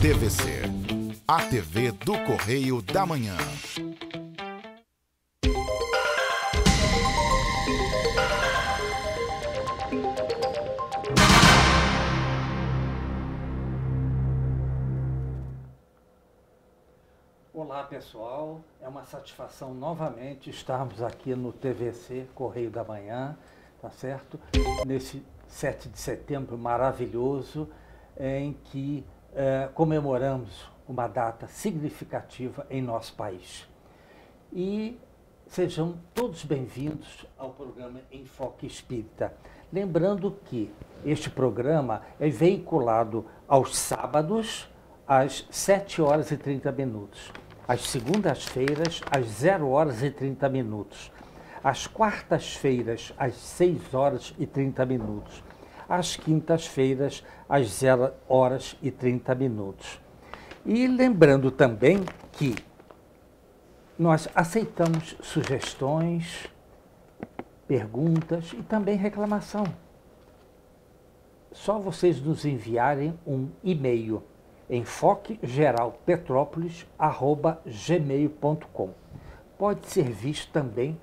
TVC, a TV do Correio da Manhã. Olá pessoal, é uma satisfação novamente estarmos aqui no TVC Correio da Manhã, tá certo? Nesse 7 de setembro maravilhoso, em que comemoramos uma data significativa em nosso país. E sejam todos bem-vindos ao programa Enfoque Espírita. Lembrando que este programa é veiculado aos sábados, às 7 horas e 30 minutos. Às segundas-feiras, às 0 horas e 30 minutos. Às quartas-feiras, às 6 horas e 30 minutos. Às quintas-feiras, às 0 horas e 30 minutos. E lembrando também que nós aceitamos sugestões, perguntas e também reclamação. Só vocês nos enviarem um e-mail, enfoquegeralpetrópolis@gmail.com. Pode ser visto também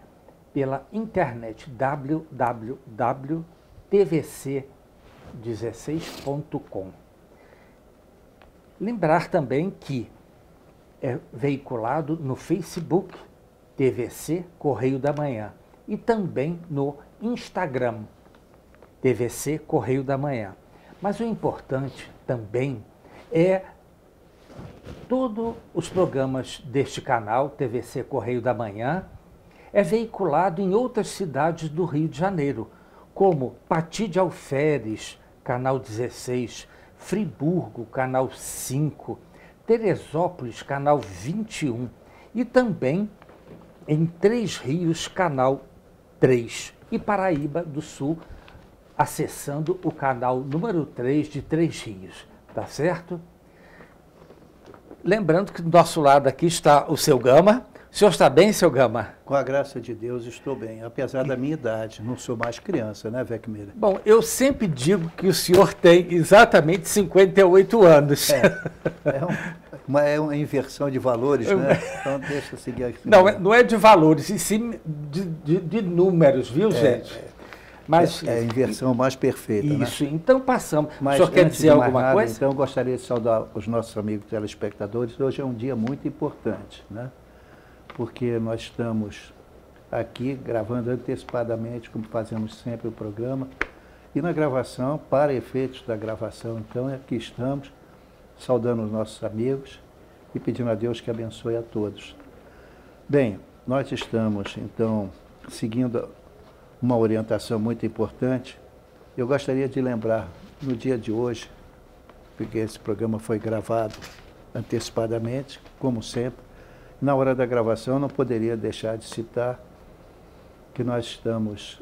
pela internet www.tvc16.com. Lembrar também que é veiculado no Facebook TVC Correio da Manhã e também no Instagram TVC Correio da Manhã. Mas o importante também é todos os programas deste canal, TVC Correio da Manhã, é veiculado em outras cidades do Rio de Janeiro, como Pati de Alferes, canal 16, Friburgo, canal 5, Teresópolis, canal 21, e também em Três Rios, canal 3, e Paraíba do Sul, acessando o canal número 3 de Três Rios. Tá certo? Lembrando que do nosso lado aqui está o seu Gama. O senhor está bem, seu Gama? Com a graça de Deus, estou bem, apesar da minha idade. Não sou mais criança, né, Vecmira? Bom, eu sempre digo que o senhor tem exatamente 58 anos. É uma inversão de valores, né? Então deixa eu seguir aqui. Não é de valores, e sim de números, viu, gente? Mas, é a inversão mais perfeita, isso, né? Então passamos. Mas, o senhor quer dizer alguma coisa? Então eu gostaria de saudar os nossos amigos telespectadores. Hoje é um dia muito importante, né? Porque nós estamos aqui gravando antecipadamente, como fazemos sempre o programa. E na gravação, para efeitos da gravação, então, aqui estamos, saudando os nossos amigos e pedindo a Deus que abençoe a todos. Bem, nós estamos, então, seguindo uma orientação muito importante. Eu gostaria de lembrar, no dia de hoje, porque esse programa foi gravado antecipadamente, como sempre, na hora da gravação não poderia deixar de citar que nós estamos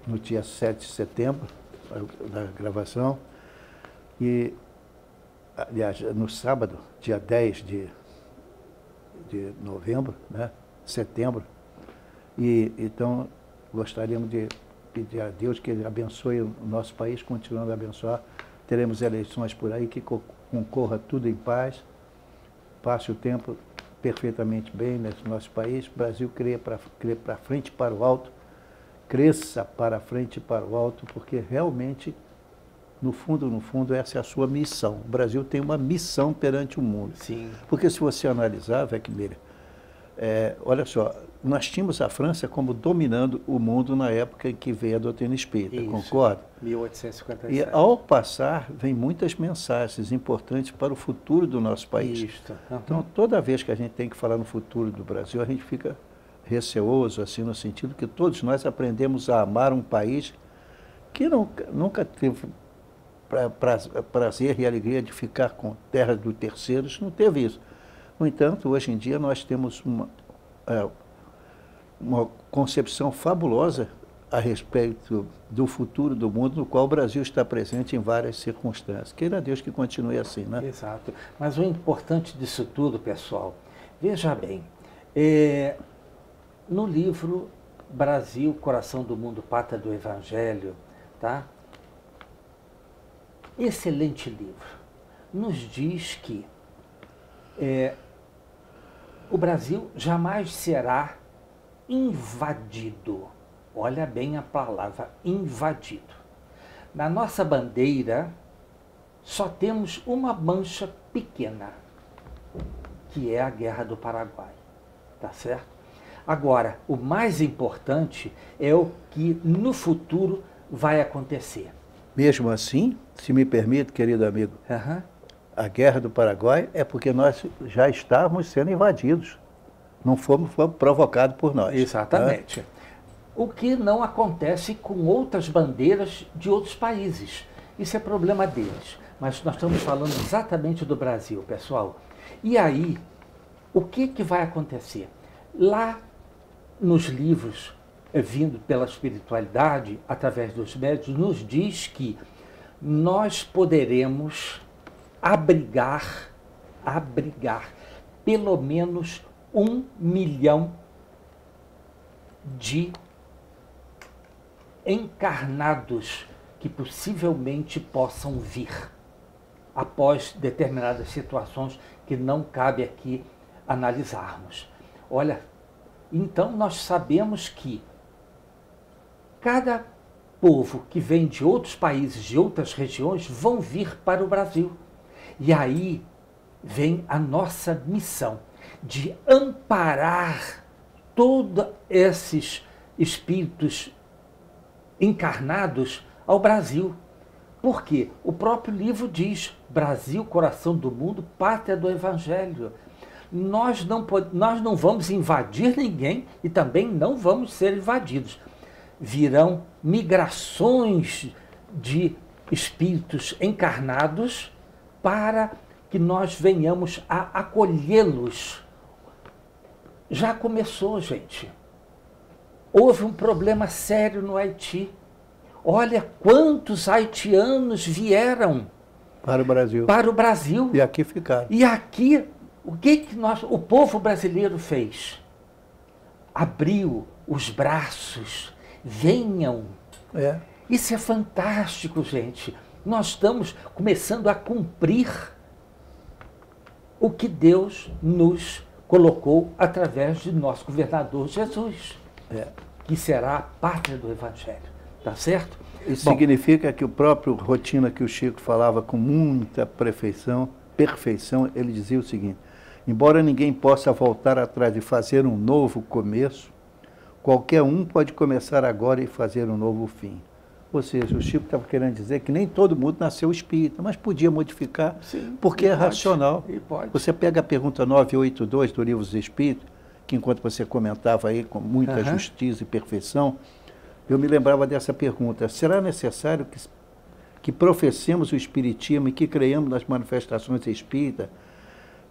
no dia 7 de setembro, da gravação, e, aliás, no sábado, dia 10 de novembro, né, setembro, e então gostaríamos de pedir a Deus que Ele abençoe o nosso país, continuando a abençoar. Teremos eleições por aí, que concorra tudo em paz, passe o tempo perfeitamente bem nesse nosso país. O Brasil crê para frente e para o alto, cresça para frente e para o alto, porque realmente, no fundo, essa é a sua missão. O Brasil tem uma missão perante o mundo. Sim. Porque se você analisar, Vecmira, olha só, nós tínhamos a França como dominando o mundo na época em que veio a doutrina espírita, isso, concorda? 1857. E ao passar, vem muitas mensagens importantes para o futuro do nosso país. Isso. Uhum. Então, toda vez que a gente tem que falar no futuro do Brasil, a gente fica receoso, assim, no sentido que todos nós aprendemos a amar um país que nunca teve prazer e alegria de ficar com terras dos terceiros, não teve isso. No entanto, hoje em dia nós temos uma concepção fabulosa a respeito do futuro do mundo, no qual o Brasil está presente em várias circunstâncias. Queira Deus que continue assim, né? Exato. Mas o importante disso tudo, pessoal, veja bem, no livro Brasil, Coração do Mundo, Pátria do Evangelho, tá? Excelente livro. nos diz que o Brasil jamais será invadido. Olha bem a palavra, invadido. Na nossa bandeira, só temos uma mancha pequena, que é a Guerra do Paraguai. Tá certo? Agora, o mais importante é o que no futuro vai acontecer. Mesmo assim, se me permite, querido amigo, a Guerra do Paraguai é porque nós já estávamos sendo invadidos. Não fomos provocados por nós. Exatamente. Né? O que não acontece com outras bandeiras de outros países. Isso é problema deles. Mas nós estamos falando exatamente do Brasil, pessoal. E aí, o que vai acontecer? Lá nos livros, vindo pela espiritualidade, através dos médiuns, nos diz que nós poderemos abrigar pelo menos 1 milhão de encarnados que possivelmente possam vir após determinadas situações que não cabe aqui analisarmos. Olha, então nós sabemos que cada povo que vem de outros países, de outras regiões, vão vir para o Brasil. E aí vem a nossa missão de amparar todos esses espíritos encarnados ao Brasil. Porque o próprio livro diz, Brasil, coração do mundo, pátria do Evangelho. Nós não vamos invadir ninguém e também não vamos ser invadidos. Virão migrações de espíritos encarnados para que nós venhamos a acolhê-los. Já começou, gente. Houve um problema sério no Haiti. Olha quantos haitianos vieram para o Brasil. Para o Brasil. E aqui ficaram. E aqui, o povo brasileiro fez? Abriu os braços. Venham. Isso é fantástico, gente. Nós estamos começando a cumprir o que Deus nos colocou através de nosso governador Jesus, que será a pátria do Evangelho. Tá certo? Isso significa que o próprio Rotina, que o Chico falava com muita perfeição, ele dizia o seguinte: embora ninguém possa voltar atrás e fazer um novo começo, qualquer um pode começar agora e fazer um novo fim. Ou seja, o Chico estava querendo dizer que nem todo mundo nasceu espírita, mas podia modificar, porque é racional. Você pega a pergunta 982 do Livro dos Espíritos, que enquanto você comentava aí com muita justiça e perfeição, eu me lembrava dessa pergunta: será necessário que professemos o Espiritismo e que creiamos nas manifestações espíritas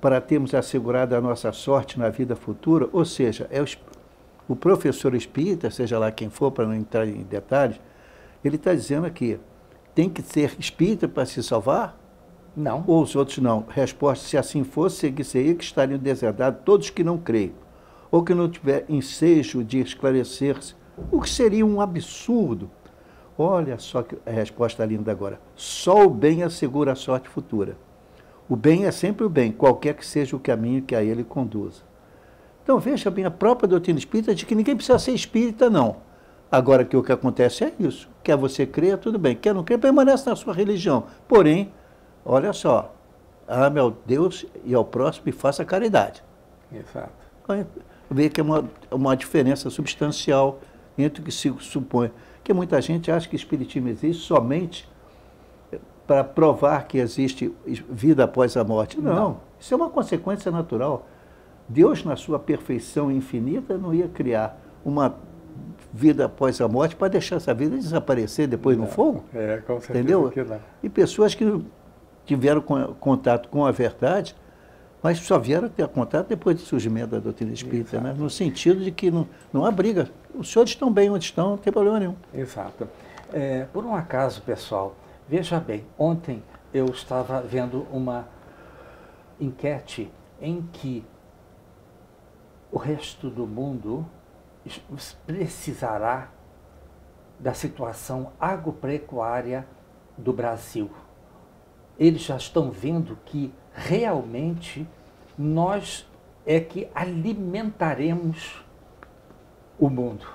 para termos assegurado a nossa sorte na vida futura? Ou seja, o professor espírita, seja lá quem for, para não entrar em detalhes, ele está dizendo aqui, tem que ser espírita para se salvar? Não. Ou os outros não? Resposta: se assim fosse, seguir-se-ia que estariam deserdados todos que não creem, ou que não tiver ensejo de esclarecer-se, o que seria um absurdo. Olha só que a resposta linda agora. Só o bem assegura a sorte futura. O bem é sempre o bem, qualquer que seja o caminho que a ele conduza. Então veja bem, a própria doutrina espírita diz que ninguém precisa ser espírita, não. Agora que o que acontece é isso. Quer você crer, tudo bem. Quer não crer, permanece na sua religião. Porém, olha só, ame ao Deus e ao próximo e faça caridade. Exato. Vê que é uma diferença substancial entre o que se supõe. Que muita gente acha que o Espiritismo existe somente para provar que existe vida após a morte. Não, isso é uma consequência natural. Deus, na sua perfeição infinita, não ia criar uma vida após a morte para deixar essa vida desaparecer depois no fogo. Com certeza. Entendeu? Que não. E pessoas que tiveram contato com a verdade, mas só vieram ter contato depois do surgimento da doutrina espírita, né? No sentido de que não há briga. Os senhores estão bem onde estão, não tem problema nenhum. Exato. Por um acaso, pessoal, veja bem, ontem eu estava vendo uma enquete em que o resto do mundo precisará da situação agropecuária do Brasil. eles já estão vendo que realmente nós é que alimentaremos o mundo,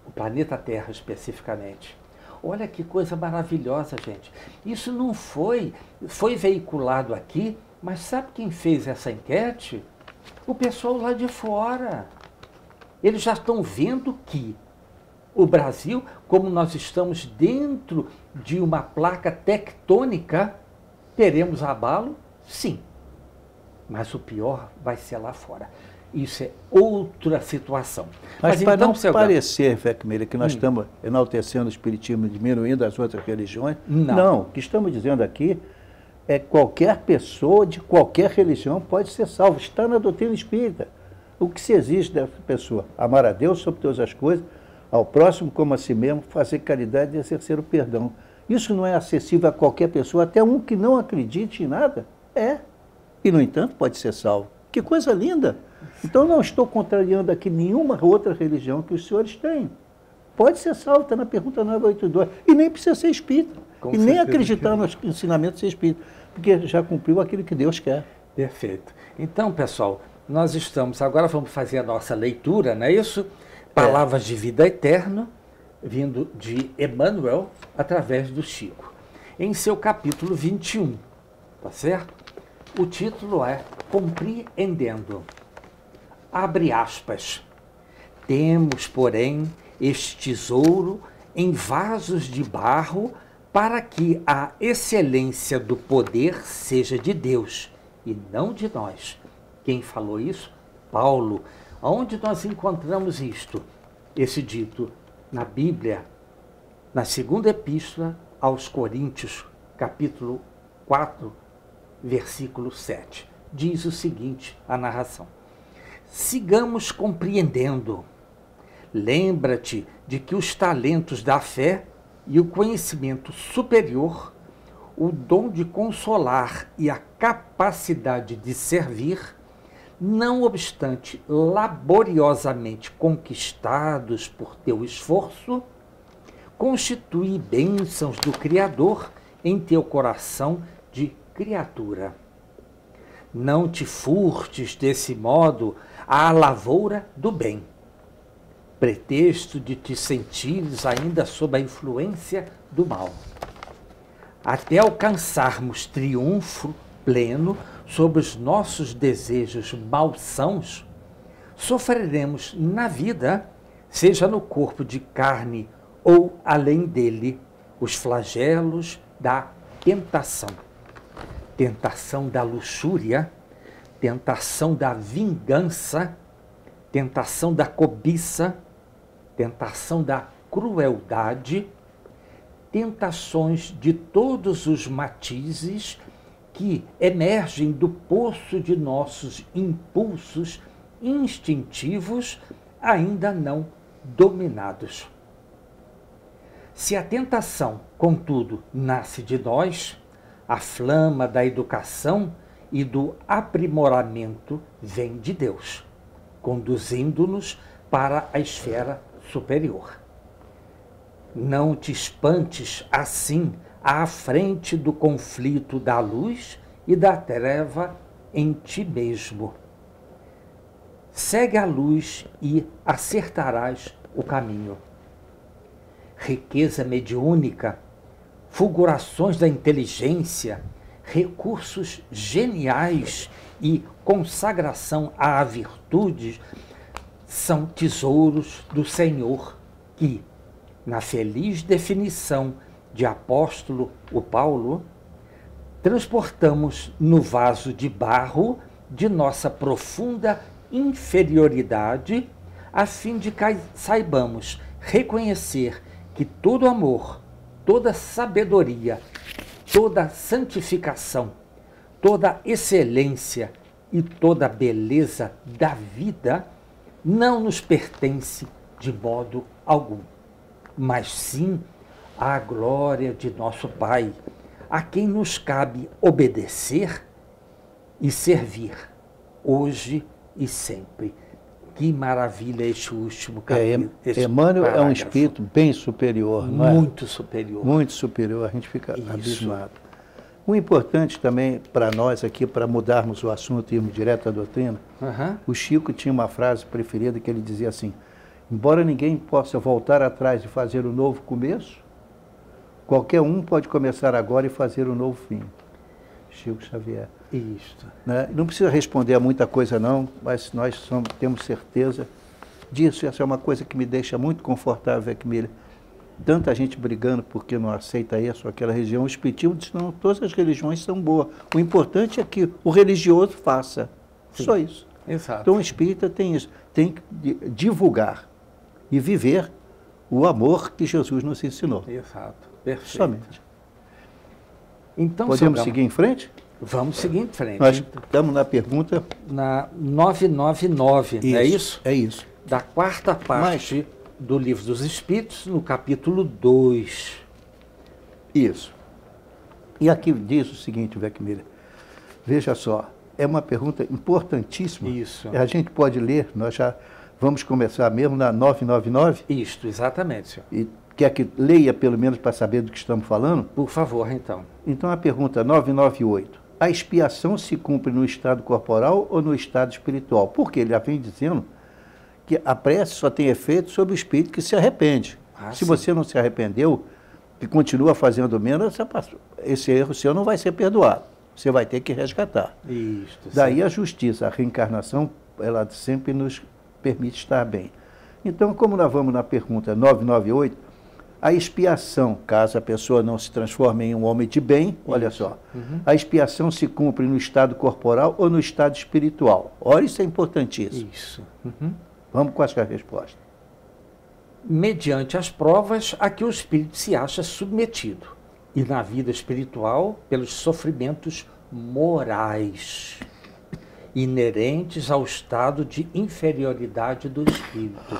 o planeta Terra especificamente. Olha que coisa maravilhosa, gente. Isso não foi veiculado aqui, mas sabe quem fez essa enquete? O pessoal lá de fora. Eles já estão vendo que o Brasil, como nós estamos dentro de uma placa tectônica, teremos abalo? Sim. Mas o pior vai ser lá fora. Isso é outra situação. Mas para então, não parecer, Fecmeira, que nós estamos enaltecendo o espiritismo e diminuindo as outras religiões, não. O que estamos dizendo aqui é que qualquer pessoa de qualquer religião pode ser salva. Está na doutrina espírita. O que se exige dessa pessoa? Amar a Deus sobre todas as coisas, ao próximo como a si mesmo, fazer caridade e exercer o perdão. Isso não é acessível a qualquer pessoa, até um que não acredite em nada. É. E, no entanto, pode ser salvo. Que coisa linda! Então, não estou contrariando aqui nenhuma outra religião que os senhores têm. Pode ser salvo, está na pergunta 982. E nem precisa ser espírita. Com e nem acreditar nos ensinamentos de ser espírita. Porque já cumpriu aquilo que Deus quer. Perfeito. Então, pessoal, nós estamos... Agora vamos fazer a nossa leitura, não é isso? Palavras de vida eterna, vindo de Emmanuel, através do Chico. Em seu capítulo 21, tá certo? O título é Compreendendo. Abre aspas. Temos, porém, este tesouro em vasos de barro para que a excelência do poder seja de Deus e não de nós. Quem falou isso? Paulo. Onde nós encontramos isto? Esse dito na Bíblia, na segunda epístola aos Coríntios, capítulo 4, versículo 7. Diz o seguinte, a narração. Sigamos compreendendo. Lembra-te de que os talentos da fé e o conhecimento superior, o dom de consolar e a capacidade de servir, não obstante laboriosamente conquistados por teu esforço, constitui bênçãos do Criador em teu coração de criatura. Não te furtes desse modo à lavoura do bem, pretexto de te sentires ainda sob a influência do mal. Até alcançarmos triunfo pleno sobre os nossos desejos malsãos, sofreremos na vida, seja no corpo de carne ou além dele, os flagelos da tentação. Tentação da luxúria, tentação da vingança, tentação da cobiça, tentação da crueldade, tentações de todos os matizes que emergem do poço de nossos impulsos instintivos ainda não dominados. Se a tentação, contudo, nasce de nós, a flama da educação e do aprimoramento vem de Deus, conduzindo-nos para a esfera superior. Não te espantes assim à frente do conflito da luz e da treva em ti mesmo. Segue a luz e acertarás o caminho. Riqueza mediúnica, fulgurações da inteligência, recursos geniais e consagração à virtude são tesouros do Senhor que, na feliz definição de apóstolo o Paulo, transportamos no vaso de barro de nossa profunda inferioridade, a fim de que saibamos reconhecer que todo amor, toda sabedoria, toda santificação, toda excelência e toda beleza da vida não nos pertence de modo algum, mas sim à glória de nosso Pai, a quem nos cabe obedecer e servir, hoje e sempre. Que maravilha este último capítulo. Emmanuel é um espírito bem superior, não é? Muito superior. Muito superior, a gente fica abismado. O importante também para nós aqui, para mudarmos o assunto e irmos direto à doutrina, o Chico tinha uma frase preferida que ele dizia assim: embora ninguém possa voltar atrás e fazer um novo começo, qualquer um pode começar agora e fazer um novo fim. Chico Xavier. Isto. Né? Não precisa responder a muita coisa não, mas nós temos certeza disso. Essa é uma coisa que me deixa muito confortável, Equimília. Tanta gente brigando porque não aceita isso ou aquela religião. O Espiritismo diz que não, todas as religiões são boas. O importante é que o religioso faça. Sim. Só isso. Exato. Então o espírita tem isso, tem que divulgar e viver o amor que Jesus nos ensinou. Exato. Perfeito. Somente. Então, podemos seguir em frente? Vamos seguir em frente. Nós estamos na pergunta... Na 999, isso, não é isso? É isso. Da quarta parte do Livro dos Espíritos, no capítulo 2. Isso. E aqui diz o seguinte, Weckmiller, veja só, é uma pergunta importantíssima. Isso. A gente pode ler, nós já vamos começar mesmo na 999? Isto, exatamente, senhor. E quer que leia pelo menos para saber do que estamos falando? Por favor, então. Então a pergunta 998. A expiação se cumpre no estado corporal ou no estado espiritual? Porque ele já vem dizendo que a prece só tem efeito sobre o espírito que se arrepende. Se você não se arrependeu e continua fazendo menos, esse erro seu não vai ser perdoado. Você vai ter que resgatar. Isto, daí a justiça, a reencarnação, ela sempre nos permite estar bem. Então, como nós vamos na pergunta 998, a expiação, caso a pessoa não se transforme em um homem de bem, olha só, a expiação se cumpre no estado corporal ou no estado espiritual? Olha, isso é importantíssimo. Isso. Vamos com essa resposta. Mediante as provas a que o espírito se acha submetido, e na vida espiritual pelos sofrimentos morais inerentes ao estado de inferioridade do espírito.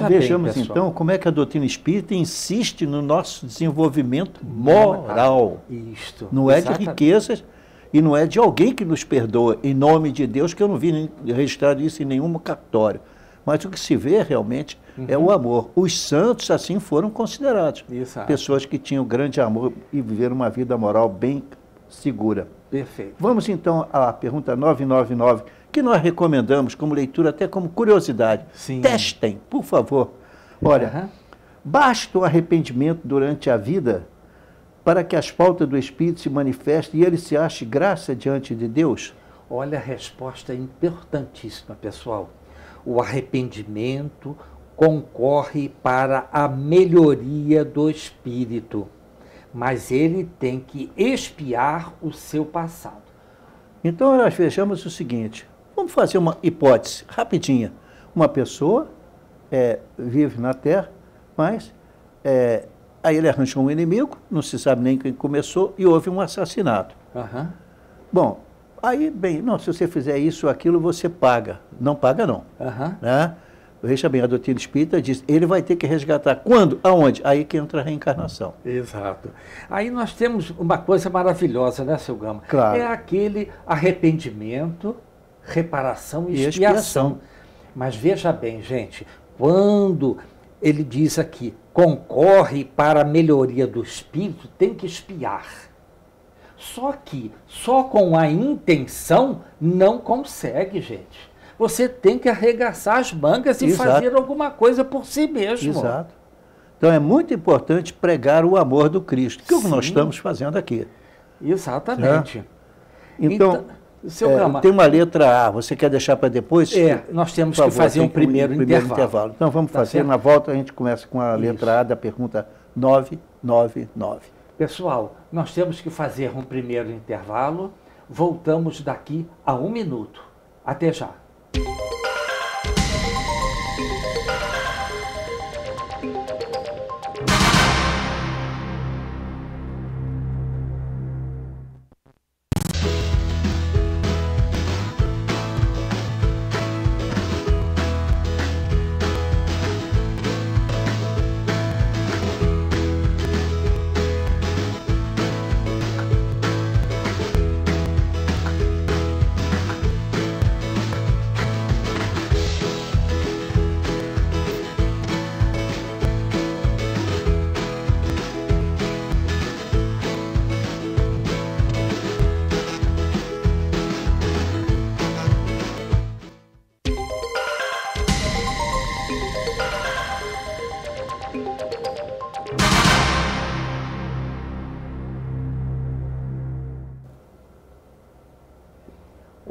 Vejamos bem, então como é que a doutrina espírita insiste no nosso desenvolvimento moral. Isto. Não é de riquezas e não é de alguém que nos perdoa, em nome de Deus, que eu não vi registrado isso em nenhum cartório. Mas o que se vê realmente é o amor. Os santos assim foram considerados. Exato. Pessoas que tinham grande amor e viveram uma vida moral bem segura. Perfeito. Vamos então à pergunta 999, que nós recomendamos como leitura, até como curiosidade. Sim. Testem, por favor. Olha, basta o arrependimento durante a vida para que as faltas do Espírito se manifestem e ele se ache graça diante de Deus? Olha, a resposta é importantíssima, pessoal. O arrependimento concorre para a melhoria do espírito, mas ele tem que expiar o seu passado. Então nós vejamos o seguinte, vamos fazer uma hipótese rapidinha. Uma pessoa vive na Terra, mas aí ele arranja um inimigo, não se sabe nem quem começou, e houve um assassinato. Bom, aí, bem, não, se você fizer isso ou aquilo, você paga. Não paga, não. Né? Veja bem, a doutrina espírita diz, ele vai ter que resgatar. Quando? Aonde? Aí que entra a reencarnação. Exato. Aí nós temos uma coisa maravilhosa, né, seu Gama? Claro. É aquele arrependimento, reparação e expiação. Mas veja bem, gente, quando ele diz aqui, concorre para a melhoria do espírito, tem que expiar. Só que, só com a intenção, não consegue, gente. Você tem que arregaçar as mangas e fazer alguma coisa por si mesmo. Exato. Então é muito importante pregar o amor do Cristo, que é o que nós estamos fazendo aqui. Exatamente. Então, seu Gama, tem uma letra A, você quer deixar para depois? Nós temos que fazer um primeiro intervalo. Então vamos fazer, na volta a gente começa com a letra A da pergunta 999. Pessoal, nós temos que fazer um primeiro intervalo, voltamos daqui a 1 minuto. Até já.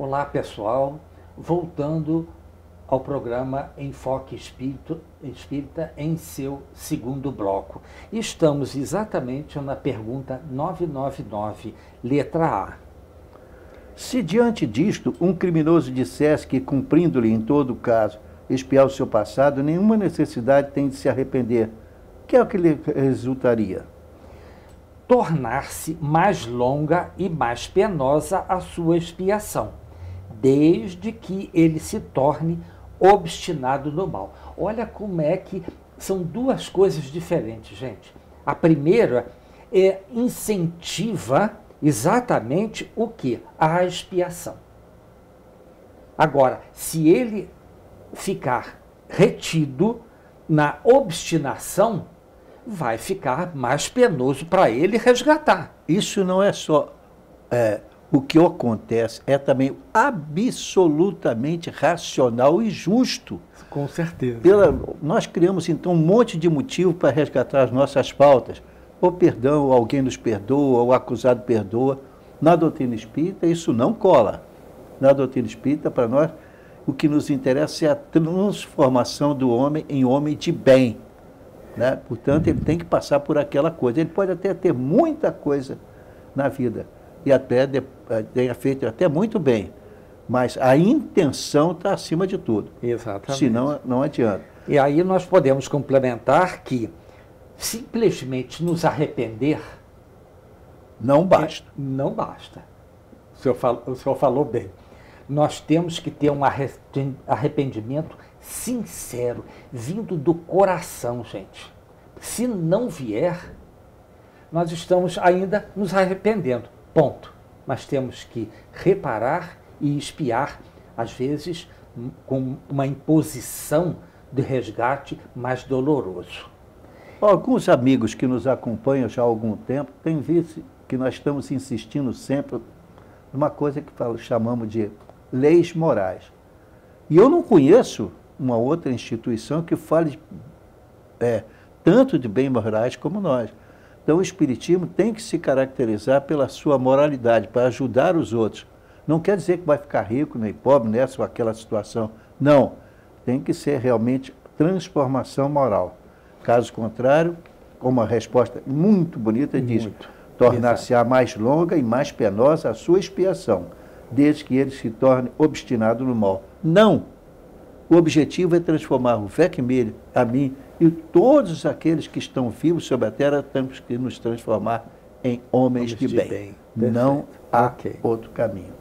Olá, pessoal. Voltando ao programa Enfoque Espírita em seu segundo bloco. Estamos exatamente na pergunta 999, letra A. Se diante disto um criminoso dissesse que, cumprindo-lhe em todo caso expiar o seu passado, nenhuma necessidade tem de se arrepender, que é o que lhe resultaria? Tornar-se mais longa e mais penosa a sua expiação, desde que ele se torne obstinado no mal. Olha como é que são duas coisas diferentes, gente. A primeira incentiva exatamente o que? A expiação. Agora, se ele ficar retido na obstinação, vai ficar mais penoso para ele resgatar. Isso não é só o que acontece, é também absolutamente racional e justo. Com certeza. Nós criamos, então, um monte de motivo para resgatar as nossas pautas. Ou perdão, ou alguém nos perdoa, ou o acusado perdoa. Na doutrina espírita, isso não cola. Na doutrina espírita, para nós, o que nos interessa é a transformação do homem em homem de bem. Né? Portanto, ele tem que passar por aquela coisa. Ele pode até ter muita coisa na vida, e até tenha feito até muito bem, mas a intenção está acima de tudo. Exatamente. Senão, não adianta. E aí nós podemos complementar que simplesmente nos arrepender não basta. Não basta. O senhor falou bem. Nós temos que ter um arrependimento sincero, vindo do coração, gente. Se não vier, nós estamos ainda nos arrependendo. Ponto. Mas temos que reparar e expiar, às vezes, com uma imposição de resgate mais doloroso. Alguns amigos que nos acompanham já há algum tempo têm visto que nós estamos insistindo sempre numa coisa que chamamos de leis morais. E eu não conheço uma outra instituição que fale tanto de bens morais como nós. Então, o Espiritismo tem que se caracterizar pela sua moralidade, para ajudar os outros. Não quer dizer que vai ficar rico nem pobre nessa ou aquela situação. Não. Tem que ser realmente transformação moral. Caso contrário, como uma resposta muito bonita diz, tornar-se-á mais longa e mais penosa a sua expiação, desde que ele se torne obstinado no mal. Não! O objetivo é transformar o Vecmir, a mim e todos aqueles que estão vivos sobre a Terra, temos que nos transformar em homens de bem. Não há outro caminho.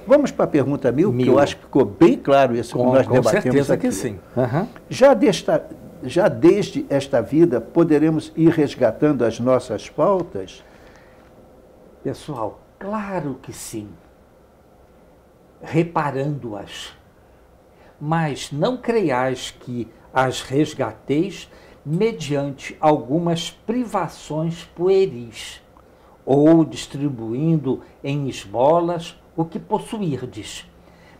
Vamos para a pergunta 1000, que eu acho que ficou bem claro isso que nós debatemos aqui. Com certeza que sim. Uhum. Já desde esta vida, poderemos ir resgatando as nossas pautas? Pessoal, claro que sim. Reparando-as. Mas não creiais que as resgateis mediante algumas privações pueris, ou distribuindo em esmolas o que possuirdes,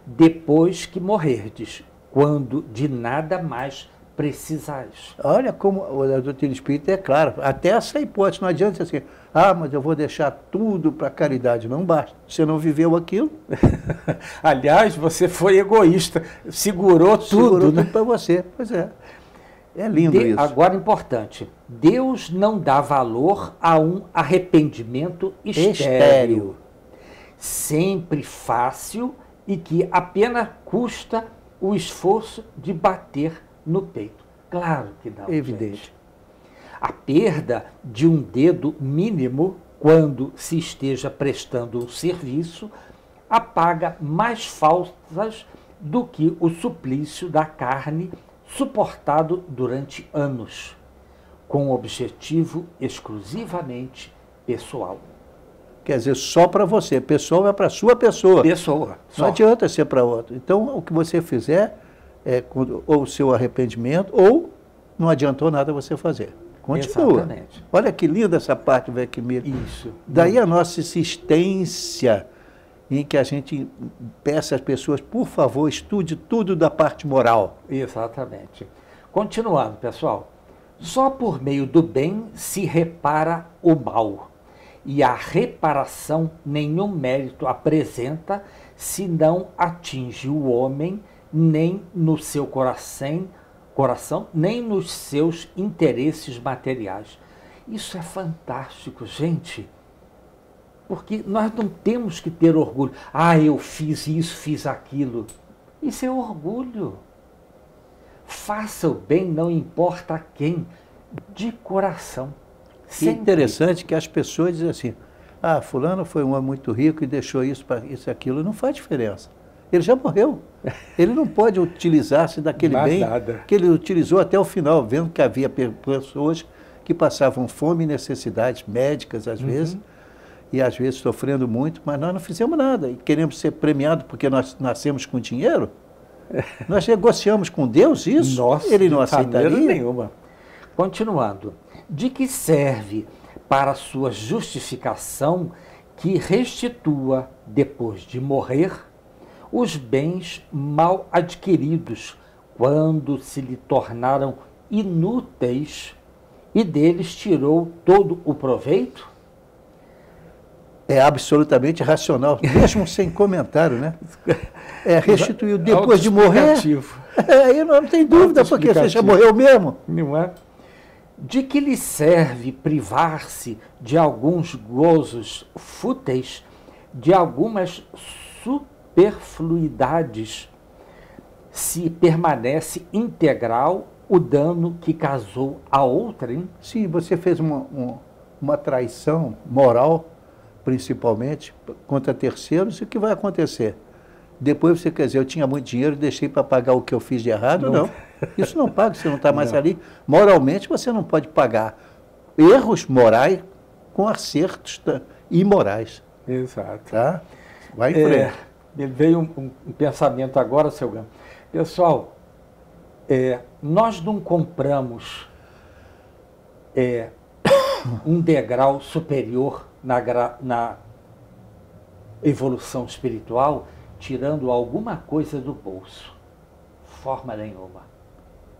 depois que morrerdes, quando de nada mais precisais. Olha como a doutrina espírita é clara, até essa hipótese, não adianta assim, mas eu vou deixar tudo para a caridade, não basta, você não viveu aquilo. Aliás, você foi egoísta, segurou tudo, né? Para você, pois é. É lindo isso. Agora, importante, Deus não dá valor a um arrependimento estéril, sempre fácil e que apenas custa o esforço de bater no peito. Claro que não. Evidente. Gente. A perda de um dedo mínimo, quando se esteja prestando um serviço, apaga mais faltas do que o suplício da carne suportado durante anos, com objetivo exclusivamente pessoal. Quer dizer, só para você. Pessoal é para a sua pessoa. Pessoa. Não adianta ser para outro. Então, o que você fizer ou o seu arrependimento, ou não adiantou nada você fazer. Continua. Exatamente. Olha que linda essa parte, Vecmir. Isso. Daí a nossa insistência em que a gente peça às pessoas, por favor, estude tudo da parte moral. Exatamente. Continuando, pessoal. Só por meio do bem se repara o mal. E a reparação nenhum mérito apresenta, se não atinge o homem nem no seu coração, nem nos seus interesses materiais. Isso é fantástico, gente, porque nós não temos que ter orgulho. Ah, eu fiz isso, fiz aquilo. Isso é orgulho. Faça o bem, não importa a quem, de coração. E é interessante que as pessoas dizem assim, ah, fulano foi um homem muito rico e deixou isso, isso e aquilo. Não faz diferença. Ele já morreu. Ele não pode utilizar-se daquele bem que ele utilizou até o final, vendo que havia pessoas que passavam fome e necessidades médicas, às vezes, e às vezes sofrendo muito, mas nós não fizemos nada. E queremos ser premiados porque nós nascemos com dinheiro? Nós negociamos com Deus isso? Nossa, ele não aceitaria? Nenhuma. Continuando. De que serve para sua justificação que restitua, depois de morrer, os bens mal adquiridos, quando se lhe tornaram inúteis, e deles tirou todo o proveito? É absolutamente racional, mesmo sem comentário, né? É, restituiu depois de morrer. Aí não tem dúvida, porque você já morreu mesmo. Não é? De que lhe serve privar-se de alguns gozos fúteis, de algumas superfluidades, se permanece integral o dano que causou a outrem? Sim, você fez uma traição moral, principalmente, contra terceiros, e o que vai acontecer? Depois você quer dizer, eu tinha muito dinheiro e deixei para pagar o que eu fiz de errado? Não. Isso não paga, você não está mais ali. Moralmente, você não pode pagar erros morais com acertos imorais. Exato. Tá? Vai em frente. Me veio um pensamento agora, seu Gama. Pessoal, nós não compramos um degrau superior na evolução espiritual tirando alguma coisa do bolso. Forma nenhuma.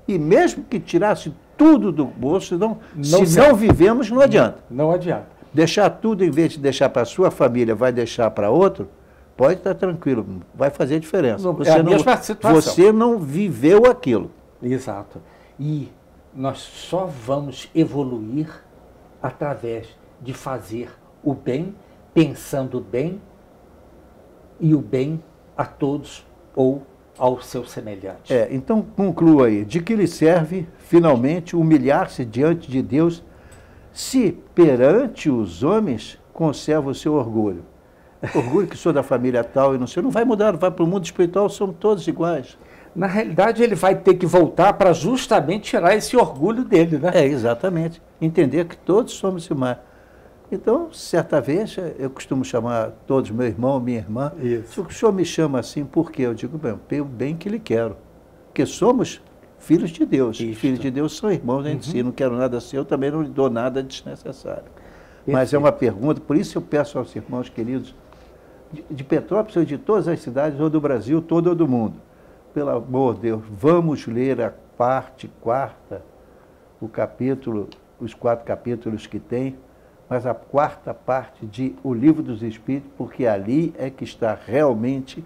E mesmo que tirasse tudo do bolso, se não vivemos, não adianta. Não adianta. Deixar tudo, em vez de deixar para a sua família, vai deixar para outro, pode estar tranquilo, vai fazer diferença. Você não viveu aquilo. Exato. E nós só vamos evoluir através de fazer o bem, pensando bem, e o bem a todos ou ao seu semelhante. Então conclua aí, de que lhe serve finalmente humilhar-se diante de Deus, se perante os homens conserva o seu orgulho? Orgulho que sou da família tal e não sei, não vai mudar, não vai para o mundo espiritual, somos todos iguais. Na realidade, ele vai ter que voltar para justamente tirar esse orgulho dele, né? Exatamente. Entender que todos somos iguais. Então, certa vez, eu costumo chamar todos, meu irmão, minha irmã. Se o senhor me chama assim, por quê? Eu digo, bem, pelo bem que lhe quero. Porque somos filhos de Deus. Os filhos de Deus são irmãos entre si. Não quero nada seu, também não lhe dou nada desnecessário. Mas é uma pergunta, por isso eu peço aos irmãos queridos de Petrópolis ou de todas as cidades, ou do Brasil todo ou do mundo. Pelo amor de Deus, vamos ler a parte 4ª, os 4 capítulos que tem, mas a 4ª parte de O Livro dos Espíritos, porque ali é que está realmente,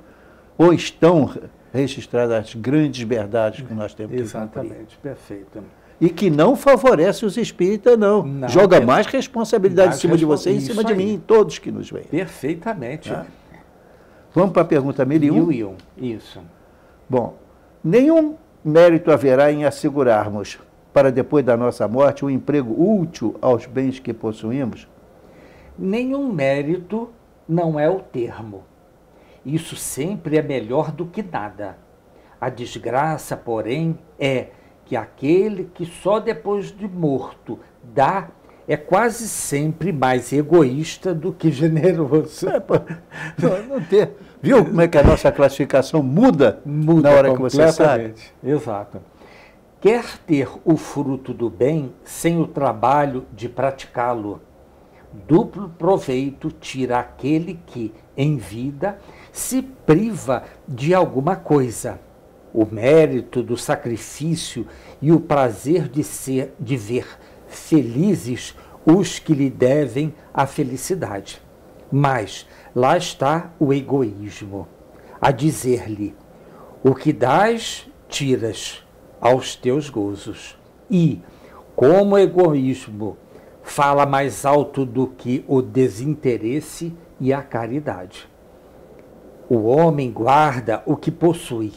ou estão registradas as grandes verdades que nós temos que cumprir. Exatamente, perfeito. E que não favorece os espíritas, não. Joga mais responsabilidade em cima de você e em cima de mim, em todos que nos veem. Perfeitamente. Vamos para a pergunta 1001? Isso. Bom, nenhum mérito haverá em assegurarmos, para depois da nossa morte, um emprego útil aos bens que possuímos? Nenhum mérito não é o termo. Isso sempre é melhor do que nada. A desgraça, porém, é que aquele que só depois de morto dá é quase sempre mais egoísta do que generoso. Viu como é que a nossa classificação muda na hora que você sabe? Exato. Quer ter o fruto do bem sem o trabalho de praticá-lo. Duplo proveito tira aquele que, em vida, se priva de alguma coisa. O mérito do sacrifício e o prazer de ver felizes os que lhe devem a felicidade. Mas lá está o egoísmo. a dizer-lhe: o que dás, tiras aos teus gozos. E, como o egoísmo fala mais alto do que o desinteresse e a caridade, o homem guarda o que possui,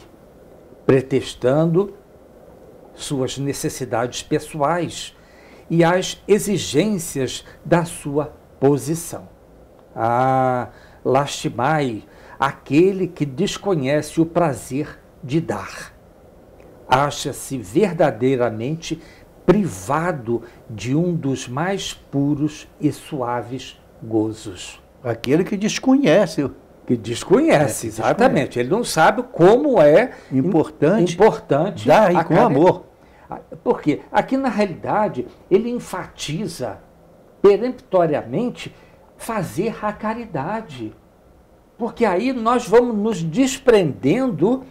pretextando suas necessidades pessoais e as exigências da sua posição. Ah, lastimai aquele que desconhece o prazer de dar. Acha-se verdadeiramente privado de um dos mais puros e suaves gozos. Aquele que desconhece. Que desconhece, exatamente. Ele não sabe como é importante dar e com amor. Porque aqui, na realidade, ele enfatiza peremptoriamente fazer a caridade. Porque aí nós vamos nos desprendendo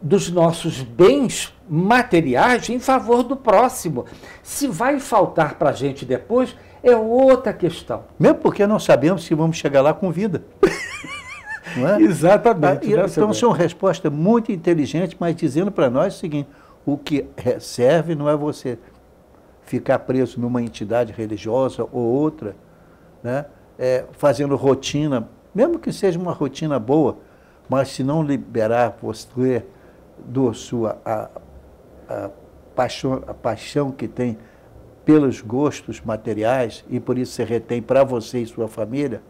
dos nossos bens materiais em favor do próximo. Se vai faltar para a gente depois, é outra questão. Mesmo porque não sabemos se vamos chegar lá com vida. Não é? Exatamente. Então, são respostas muito inteligentes, mas dizendo para nós o seguinte: o que serve não é você ficar preso numa entidade religiosa ou outra, né? Fazendo rotina, mesmo que seja uma rotina boa, mas se não liberar você a paixão que tem pelos gostos materiais, e por isso você retém para você e sua família,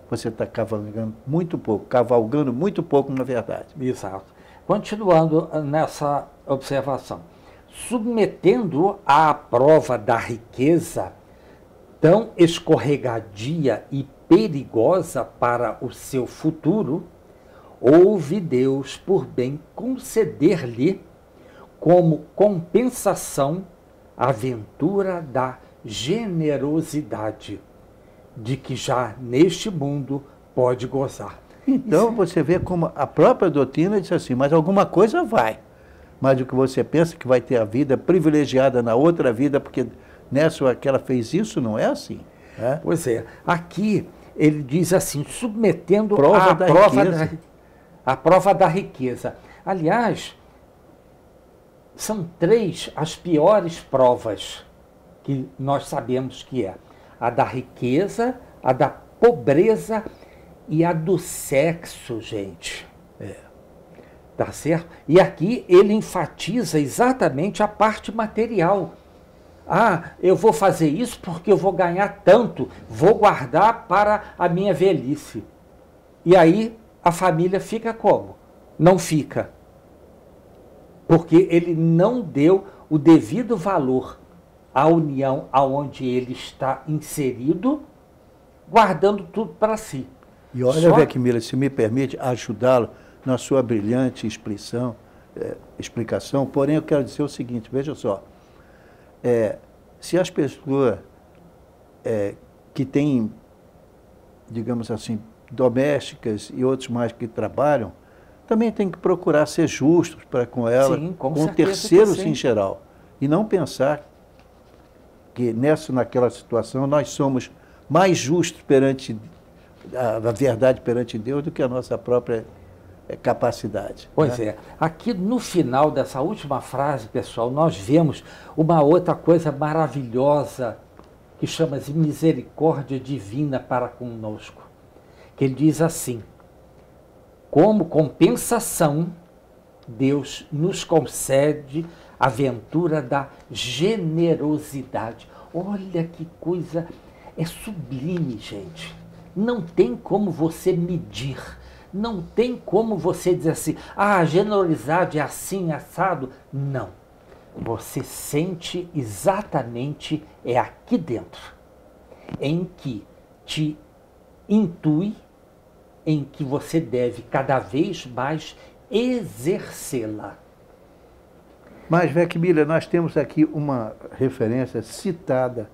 você está cavalgando muito pouco, na verdade. Exato. Continuando nessa observação, submetendo à prova da riqueza, tão escorregadia e perigosa para o seu futuro, houve Deus por bem conceder-lhe, como compensação, a ventura da generosidade, de que já neste mundo pode gozar. Então você vê como a própria doutrina diz assim: mas alguma coisa vai. Mas o que você pensa que vai ter a vida privilegiada na outra vida, porque nessa ou aquela fez isso, não é assim. Né? Pois é. Aqui ele diz assim, submetendo a prova da riqueza. Aliás, são 3 as piores provas que nós sabemos que é: a da riqueza, a da pobreza e a do sexo, gente. Tá certo? E aqui ele enfatiza exatamente a parte material. Ah, eu vou fazer isso porque eu vou ganhar tanto, vou guardar para a minha velhice. E aí a família fica como? Não fica. Porque ele não deu o devido valor à união aonde ele está inserido, guardando tudo para si. E olha, Weckmiller, se me permite ajudá-lo na sua brilhante explicação, porém eu quero dizer o seguinte: veja só, se as pessoas que têm, digamos assim, domésticas e outros mais que trabalham, também tem que procurar ser justos para com ela, sim, com terceiros em geral, e não pensar que naquela situação nós somos mais justos perante a verdade perante Deus do que a nossa própria capacidade. Pois né? Aqui no final dessa última frase, pessoal, nós vemos uma outra coisa maravilhosa que chama-se misericórdia divina para conosco. Que ele diz assim: como compensação, Deus nos concede a ventura da generosidade. Olha que coisa, é sublime, gente. Não tem como você medir, não tem como você dizer assim: ah, a generosidade é assim, assado. Não. Você sente exatamente, aqui dentro, em que te intui, em que você deve cada vez mais exercê-la. Mas, Weckmiller, nós temos aqui uma referência citada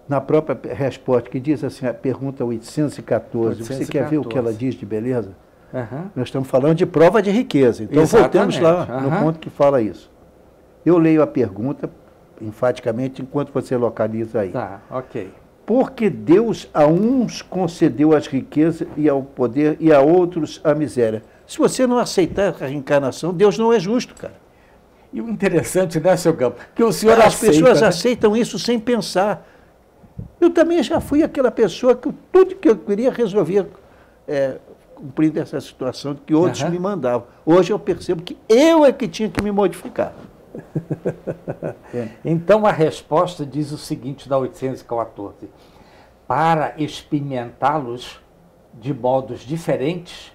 na própria resposta, que diz assim, a pergunta 814. Você quer ver o que ela diz de beleza? Uhum. Nós estamos falando de prova de riqueza. Então, voltemos lá no ponto que fala isso. Eu leio a pergunta, enfaticamente, enquanto você localiza aí. Tá, ok. Porque Deus a uns concedeu as riquezas e ao poder e a outros a miséria. Se você não aceitar a reencarnação, Deus não é justo, cara. E o interessante, né, seu Gama, que o senhor As aceita, pessoas né? aceitam isso sem pensar. Eu também já fui aquela pessoa que tudo que eu queria resolvia cumprindo essa situação que outros me mandavam. Hoje eu percebo que eu é que tinha que me modificar. Então a resposta diz o seguinte da 814. Para experimentá-los de modos diferentes,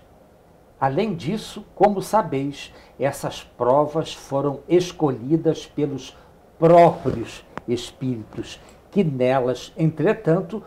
além disso, como sabeis, essas provas foram escolhidas pelos próprios espíritos, que nelas, entretanto,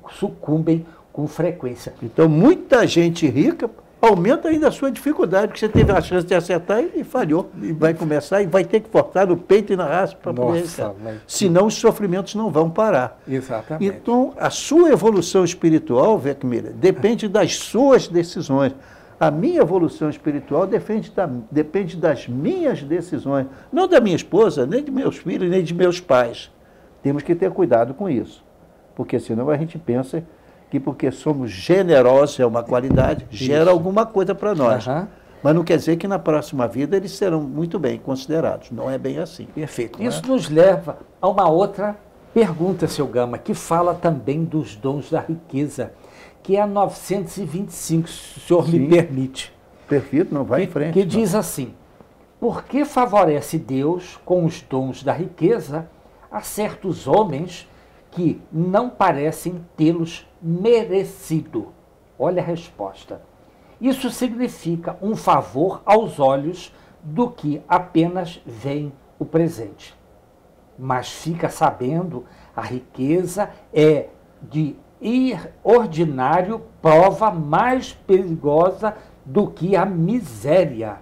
sucumbem com frequência. Então, muita gente rica aumenta ainda a sua dificuldade, porque você teve a chance de acertar e falhou. Vai começar e vai ter que forçar no peito e na raça para poder acertar. Senão os sofrimentos não vão parar. Exatamente. Então, a sua evolução espiritual, Vecmira, depende das suas decisões. A minha evolução espiritual depende das minhas decisões, não da minha esposa, nem de meus filhos, nem de meus pais. Temos que ter cuidado com isso, porque senão a gente pensa que porque somos generosos é uma qualidade, gera alguma coisa para nós. Mas não quer dizer que na próxima vida eles serão muito bem considerados. Não é bem assim. Perfeito. Isso nos leva a uma outra pergunta, seu Gama, que fala também dos dons da riqueza, que é a 925, se o senhor me permite. Perfeito, não vai em frente. Que diz assim: por que favorece Deus com os dons da riqueza a certos homens que não parecem tê-los merecido? Olha a resposta. Isso significa um favor aos olhos do que apenas vem o presente. Mas fica sabendo, a riqueza é de ordinário prova mais perigosa do que a miséria.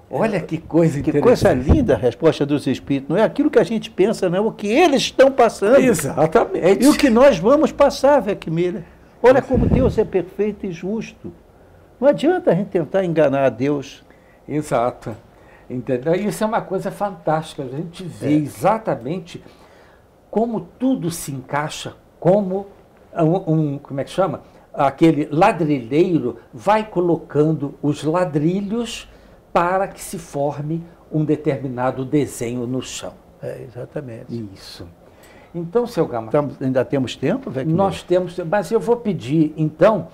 Olha que coisa interessante. Que coisa linda a resposta dos espíritos. Não é aquilo que a gente pensa, não, é o que eles estão passando. Exatamente. E o que nós vamos passar, Vecmira. Olha como Deus é perfeito e justo. Não adianta a gente tentar enganar a Deus. Exato. Entendeu? Isso é uma coisa fantástica. A gente vê exatamente como tudo se encaixa, como como é que chama? Aquele ladrilheiro vai colocando os ladrilhos para que se forme um determinado desenho no chão. Exatamente. Isso. Então, seu Gama... ainda temos tempo, Vecmira? Nós temos, mas eu vou pedir, então,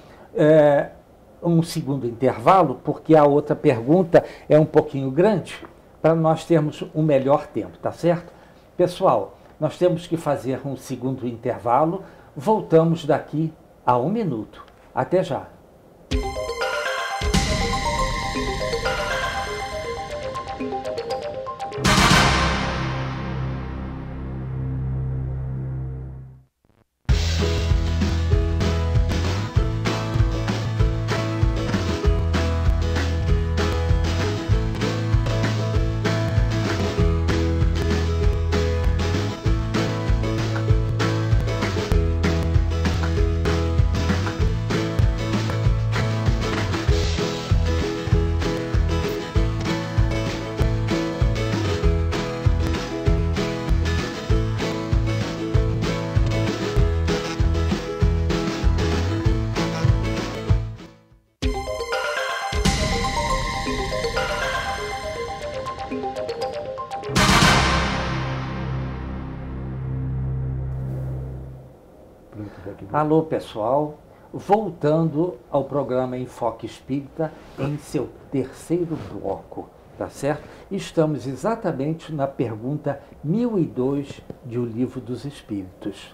um segundo intervalo, porque a outra pergunta é um pouquinho grande, para nós termos um melhor tempo, tá certo? Pessoal, nós temos que fazer um segundo intervalo, voltamos daqui a 1 minuto. Até já. Alô, pessoal. Voltando ao programa Enfoque Espírita em seu terceiro bloco, tá certo? Estamos exatamente na pergunta 1002 de O Livro dos Espíritos.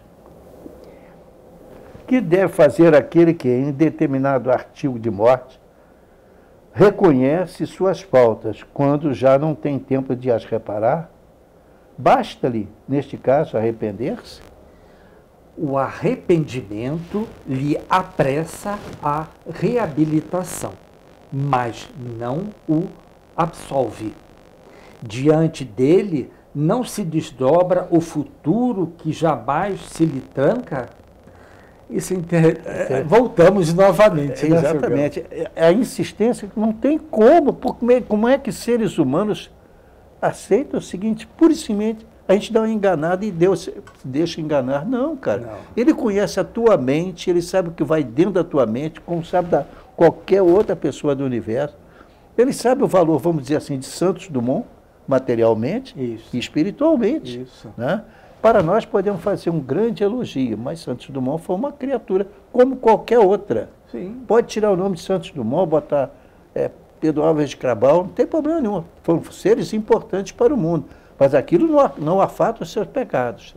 Que deve fazer aquele que, em determinado artigo de morte, reconhece suas faltas quando já não tem tempo de as reparar? Basta-lhe, neste caso, arrepender-se? O arrependimento lhe apressa a reabilitação, mas não o absolve. Diante dele não se desdobra o futuro que jamais se lhe tranca? Voltamos novamente. Exatamente. Né, a insistência que não tem como é que seres humanos aceitam o seguinte, pura e simplesmente, A gente dá uma enganada e Deus deixa enganar. Não, cara. Não. Ele conhece a tua mente, ele sabe o que vai dentro da tua mente, como sabe da qualquer outra pessoa do universo. Ele sabe o valor, vamos dizer assim, de Santos Dumont, materialmente Isso. e espiritualmente. Isso. Né? Para nós podemos fazer um grande elogio, mas Santos Dumont foi uma criatura como qualquer outra. Sim. Pode tirar o nome de Santos Dumont, botar Pedro Álvares de Cabral, não tem problema nenhum. Foram seres importantes para o mundo. Mas aquilo não afasta os seus pecados.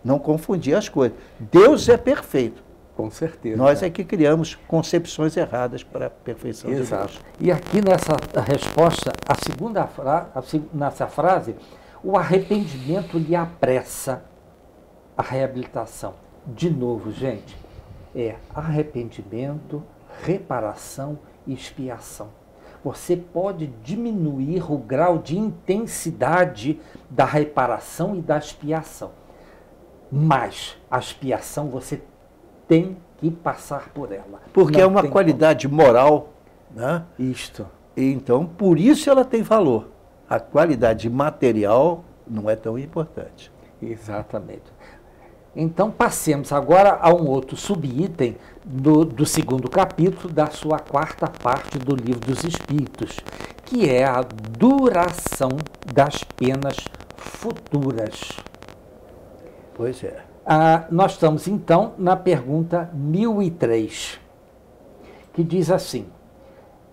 Não confundir as coisas. Deus é perfeito. Com certeza. Nós é que criamos concepções erradas para a perfeição de Deus. E aqui nessa resposta, nessa frase, o arrependimento lhe apressa a reabilitação. De novo, gente, é arrependimento, reparação e expiação. Você pode diminuir o grau de intensidade da reparação e da expiação. Mas a expiação você tem que passar por ela. Porque é uma qualidade moral, né? Isto. Então, por isso ela tem valor. A qualidade material não é tão importante. Exatamente. Então, passemos agora a um outro subitem do segundo capítulo da sua quarta parte do Livro dos Espíritos, que é a duração das penas futuras. Pois é. Nós estamos, então, na pergunta 1003, que diz assim: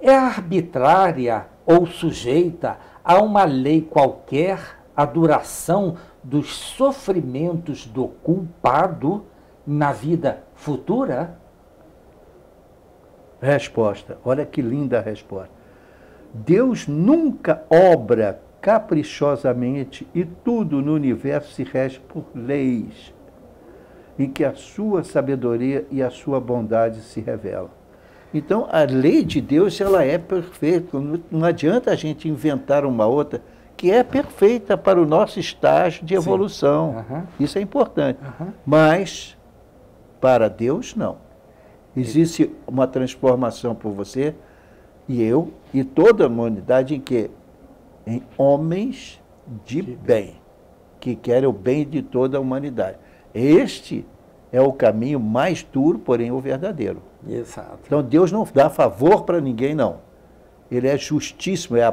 é arbitrária ou sujeita a uma lei qualquer a duração dos sofrimentos do culpado na vida futura? Resposta. Olha que linda a resposta. Deus nunca obra caprichosamente e tudo no universo se rege por leis em que a sua sabedoria e a sua bondade se revelam. Então, a lei de Deus, ela é perfeita. Não adianta a gente inventar uma outra que é perfeita para o nosso estágio de evolução. Uhum. Isso é importante. Uhum. Mas, para Deus, não. Existe uma transformação por você e eu e toda a humanidade em que? Em homens de bem, que querem o bem de toda a humanidade. Este é o caminho mais duro, porém o verdadeiro. Exato. Então Deus não dá favor para ninguém, não. Ele é justíssimo, é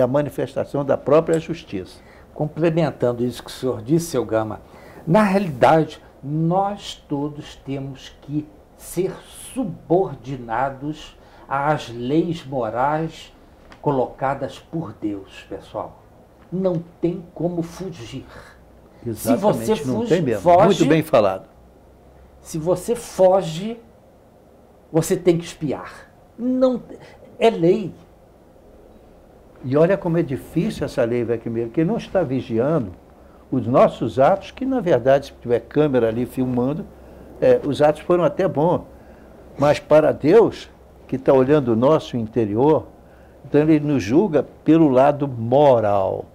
a manifestação da própria justiça. Complementando isso que o senhor disse, seu Gama, na realidade, nós todos temos que ser subordinados às leis morais colocadas por Deus, pessoal. Não tem como fugir. Exatamente, se você não tem mesmo. foge, muito bem falado. Se você foge, você tem que espiar. Não, é lei. E olha como é difícil essa lei, velho, porque não está vigiando os nossos atos, que na verdade, se tiver câmera ali filmando, os atos foram até bons. Mas para Deus, que está olhando o nosso interior, então ele nos julga pelo lado moral.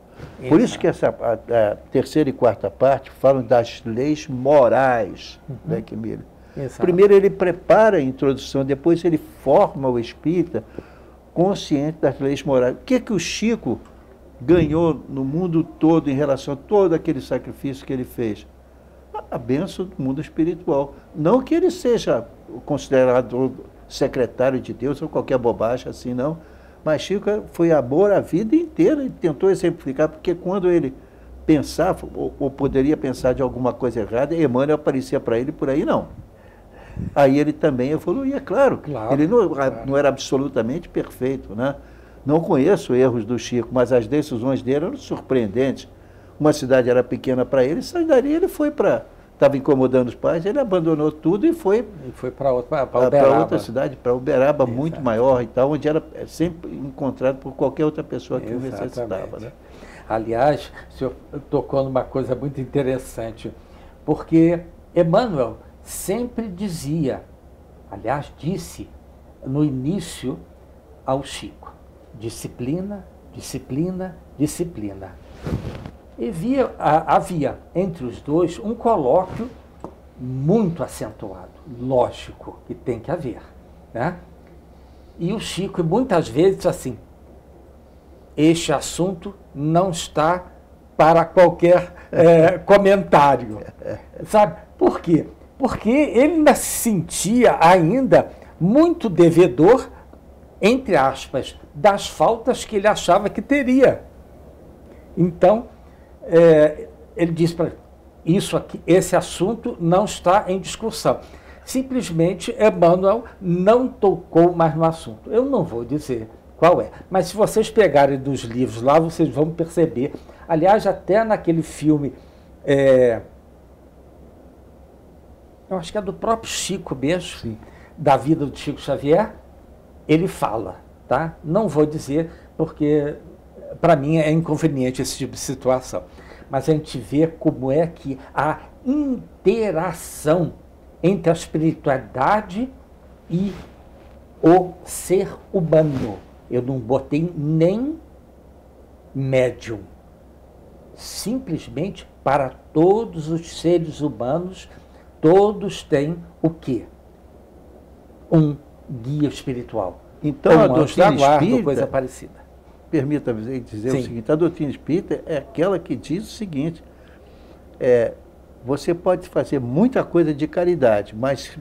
Por isso que a terceira e quarta parte falam das leis morais, né, Camilo? Primeiro ele prepara a introdução, depois ele forma o espírita consciente das leis morais. O que o Chico ganhou no mundo todo em relação a todo aquele sacrifício que ele fez? A bênção do mundo espiritual. Não que ele seja considerado secretário de Deus ou qualquer bobagem assim, não. Mas Chico foi amor a vida inteira, ele tentou exemplificar, porque quando ele pensava, ou poderia pensar de alguma coisa errada, Emmanuel aparecia para ele por aí, não. Aí ele também evoluía, claro. Ele não era absolutamente perfeito, né? Não conheço erros do Chico, mas as decisões dele eram surpreendentes. Uma cidade era pequena para ele, saiu dali, ele foi para... Estava incomodando os pais, ele abandonou tudo e foi para outra cidade, para Uberaba, muito maior e tal, onde era sempre encontrado por qualquer outra pessoa que o necessitava. Né? Aliás, o senhor tocou numa coisa muito interessante, porque Emmanuel sempre dizia, aliás, disse no início ao Chico, disciplina, disciplina, disciplina. E havia entre os dois um colóquio muito acentuado, lógico que tem que haver, né? E o Chico muitas vezes assim, este assunto não está para qualquer comentário. Sabe? Por quê? Porque ele ainda se sentia ainda muito devedor, entre aspas, das faltas que ele achava que teria. Então, ele disse para isso aqui, esse assunto não está em discussão. Simplesmente, Emmanuel não tocou mais no assunto. Eu não vou dizer qual é, mas se vocês pegarem dos livros lá, vocês vão perceber. Aliás, até naquele filme, eu acho que é do próprio Chico mesmo, sim, da vida do Chico Xavier, ele fala, tá? Não vou dizer, porque para mim é inconveniente esse tipo de situação. Mas a gente vê como é que a interação entre a espiritualidade e o ser humano. Eu não botei nem médium. Simplesmente para todos os seres humanos, todos têm o quê? Um guia espiritual. Então, a doutrina espírita, coisa parecida. Permita-me dizer o seguinte, a doutrina espírita é aquela que diz o seguinte, você pode fazer muita coisa de caridade, mas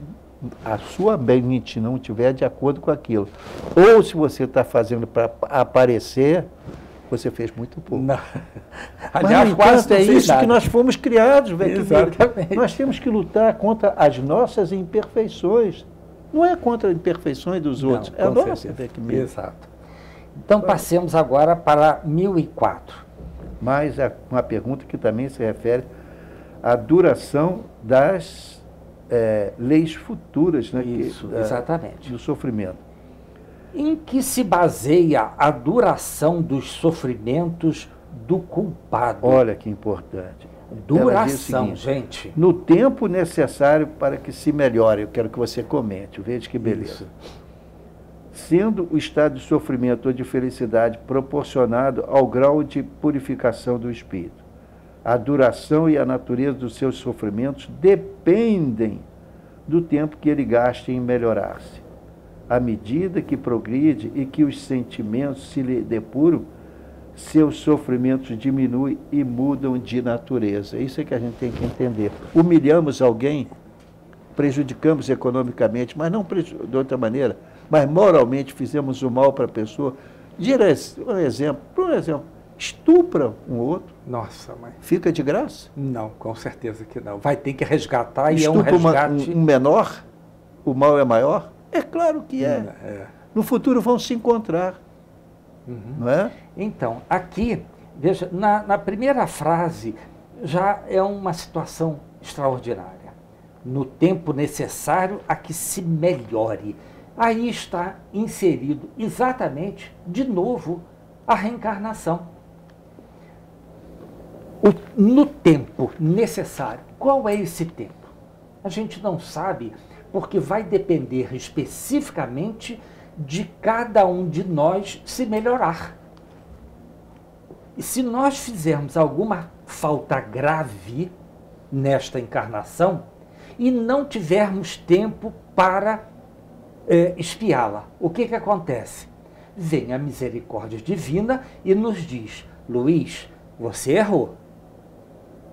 a sua mente não estiver de acordo com aquilo, ou se você está fazendo para aparecer, você fez muito pouco. Não. Aliás, quase é isso que nós fomos criados, velho. Exatamente. Nós temos que lutar contra as nossas imperfeições. Não é contra as imperfeições dos outros, é a nossa. Exato. Então, passemos agora para 1004. Mais uma pergunta que também se refere à duração das leis futuras, né? Isso, exatamente. Do sofrimento. Em que se baseia a duração dos sofrimentos do culpado? Olha que importante. Duração, gente. No tempo necessário para que se melhore. Eu quero que você comente. Veja que beleza. Isso. Sendo o estado de sofrimento ou de felicidade proporcionado ao grau de purificação do espírito. A duração e a natureza dos seus sofrimentos dependem do tempo que ele gaste em melhorar-se. À medida que progride e que os sentimentos se lhe depuram, seus sofrimentos diminuem e mudam de natureza. Isso é que a gente tem que entender. Humilhamos alguém, prejudicamos economicamente, mas não de outra maneira, mas moralmente fizemos o mal para a pessoa. Por exemplo, estupra um outro. Nossa, mãe. Fica de graça? Não, com certeza que não. Vai ter que resgatar e estupra é um resgate... um menor? O mal é maior? É claro que é. No futuro vão se encontrar. Não é? Então, aqui, veja, na primeira frase já é uma situação extraordinária. No tempo necessário a que se melhore. Aí está inserido exatamente, de novo, a reencarnação. No tempo necessário. Qual é esse tempo? A gente não sabe, porque vai depender especificamente de cada um de nós se melhorar. E se nós fizermos alguma falta grave nesta encarnação e não tivermos tempo para espiá-la, o que acontece? Vem a misericórdia divina e nos diz: Luiz, você errou.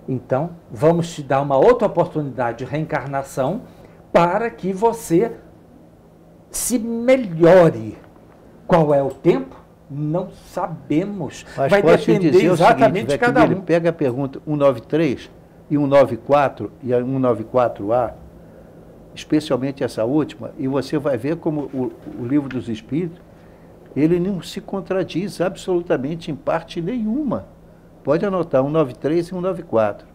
Então, vamos te dar uma outra oportunidade de reencarnação para que você se melhore. Qual é o tempo? Não sabemos. Mas vai depender exatamente de cada um. Pega a pergunta 193 e 194 e a 194A, especialmente essa última, e você vai ver como o Livro dos Espíritos, ele não se contradiz absolutamente em parte nenhuma. Pode anotar 193 e 194.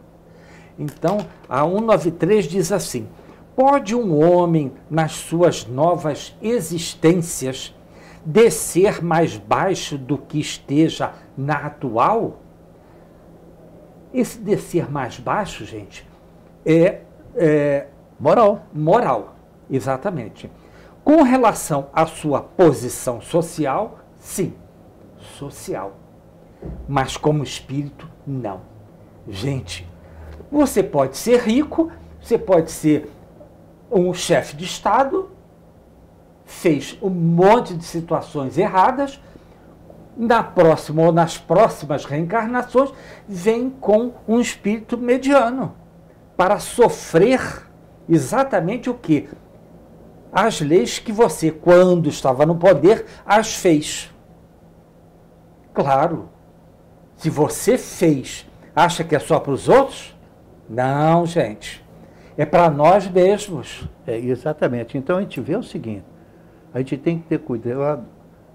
Então, a 193 diz assim: pode um homem, nas suas novas existências, descer mais baixo do que esteja na atual? Esse descer mais baixo, gente, é moral. Moral, exatamente. Com relação à sua posição social, sim, social. Mas como espírito, não. Gente, você pode ser rico, você pode ser um chefe de Estado, fez um monte de situações erradas, na próxima ou nas próximas reencarnações, vem com um espírito mediano para sofrer exatamente o quê? As leis que você, quando estava no poder, as fez. Claro, se você fez, acha que é só para os outros? Não, gente. É para nós mesmos. Exatamente. Então a gente vê o seguinte, a gente tem que ter cuidado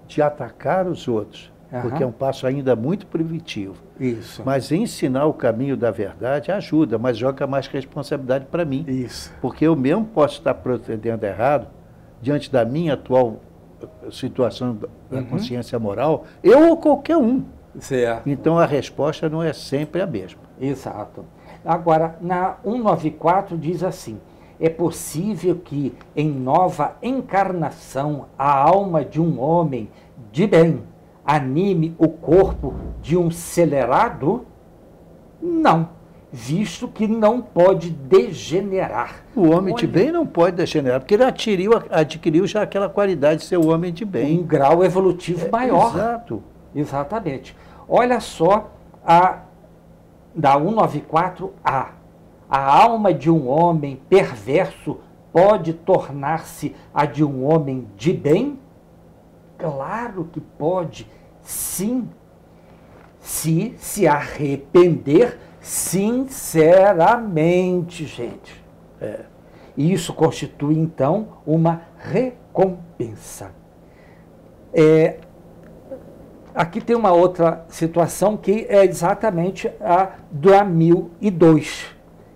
de atacar os outros, porque é um passo ainda muito primitivo. Isso. Mas ensinar o caminho da verdade ajuda, mas joga mais responsabilidade para mim. Isso. Porque eu mesmo posso estar procedendo errado, diante da minha atual situação da consciência moral, eu ou qualquer um. Certo. Então a resposta não é sempre a mesma. Exato. Agora, na 194 diz assim: é possível que em nova encarnação a alma de um homem de bem anime o corpo de um celerado? Não, visto que não pode degenerar. O homem de bem não pode degenerar, porque ele adquiriu já aquela qualidade de ser o homem de bem. Um grau evolutivo maior. Exato. Exatamente. Olha só da 194A. A alma de um homem perverso pode tornar-se a de um homem de bem? Claro que pode, sim, se arrepender sinceramente, gente. Isso constitui, então, uma recompensa. Aqui tem uma outra situação que é exatamente a da 1002,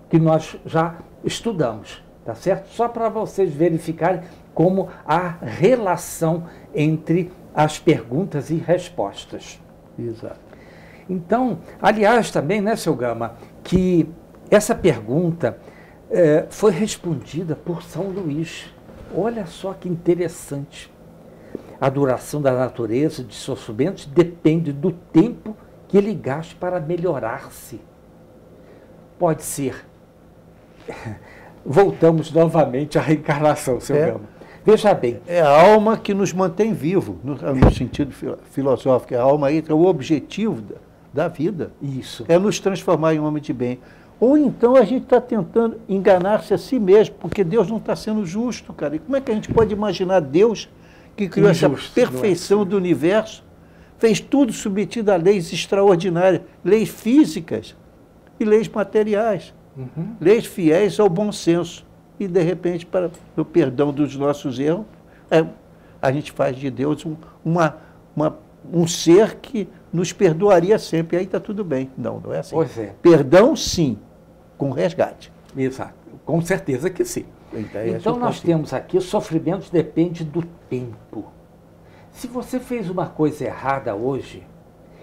que nós já estudamos, tá certo? Só para vocês verificarem como a relação entre as perguntas e respostas. Exato. Então, aliás também, né, seu Gama, que essa pergunta foi respondida por São Luís. Olha só que interessante. A duração da natureza de sofrimentos depende do tempo que ele gaste para melhorar-se. Pode ser. Voltamos novamente à reencarnação, seu Gama. Veja bem. É a alma que nos mantém vivo, no sentido filosófico. A alma é o objetivo da vida. Isso. É nos transformar em homem de bem. Ou então a gente está tentando enganar-se a si mesmo, porque Deus não está sendo justo, cara. E como é que a gente pode imaginar Deus que criou essa perfeição do universo, fez tudo submetido a leis extraordinárias, leis físicas e leis materiais, leis fiéis ao bom senso. E, de repente, para o perdão dos nossos erros, a gente faz de Deus um ser que nos perdoaria sempre. E aí está tudo bem. Não é assim. Pois é. Perdão, sim, com resgate. Exato. Com certeza que sim. Então nós temos aqui, o sofrimento depende do tempo. Se você fez uma coisa errada hoje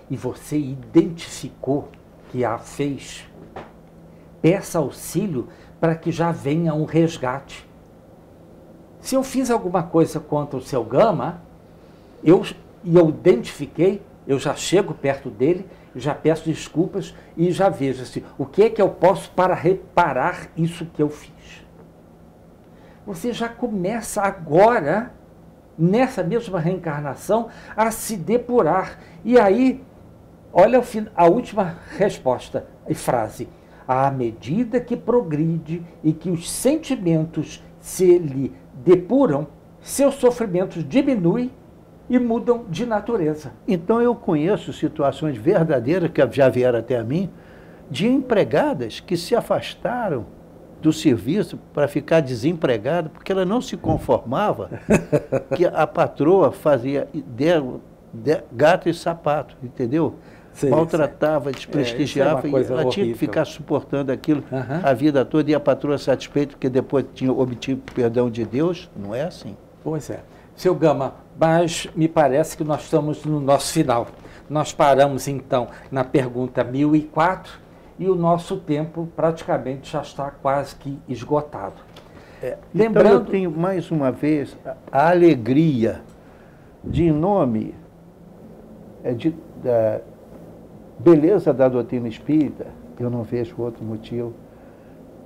e você identificou que a fez, peça auxílio para que já venha um resgate. Se eu fiz alguma coisa contra o seu Gama, eu identifiquei, eu já chego perto dele, já peço desculpas e já vejo assim, o que é que eu posso para reparar isso que eu fiz. Você já começa agora, nessa mesma reencarnação, a se depurar. E aí, olha a última resposta e frase. À medida que progride e que os sentimentos se lhe depuram, seus sofrimentos diminuem e mudam de natureza. Então eu conheço situações verdadeiras que já vieram até a mim, de empregadas que se afastaram do serviço para ficar desempregada, porque ela não se conformava que a patroa fazia gato e sapato, entendeu? Sim, maltratava, desprestigiava, e ela tinha que ficar suportando aquilo a vida toda, e a patroa satisfeita porque depois tinha obtido o perdão de Deus. Não é assim. Pois é. Seu Gama, mas me parece que nós estamos no nosso final. Nós paramos, então, na pergunta 1004 e o nosso tempo praticamente já está quase que esgotado. Lembrando, então eu tenho, mais uma vez, a alegria de, em nome da beleza da doutrina espírita, eu não vejo outro motivo,